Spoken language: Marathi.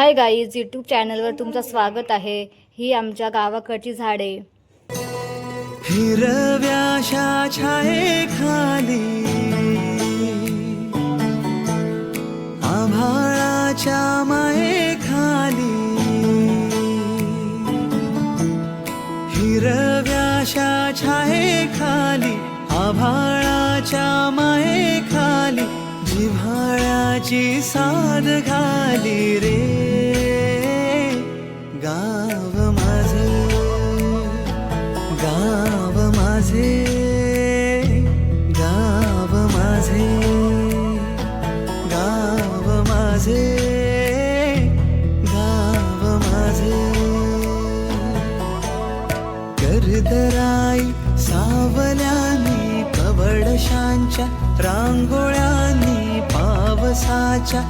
हाय गाईज, यूट्यूब चॅनलवर तुमचं स्वागत आहे। ही आमच्या गावाकडची झाडे। हिरव्याशा छायेखाली आभाळाच्या मायेखाली हिरव्याशा छायेखाली आभाळाच्या मायेखाली जिव्हाळ्याची साद घाली रे गाव माझे गाव माझे गाव माझे गाव माझे गाव माझे गर्दराई सावल्यानी कवडशांच्या रांगोळ्यांनी पावसाच्या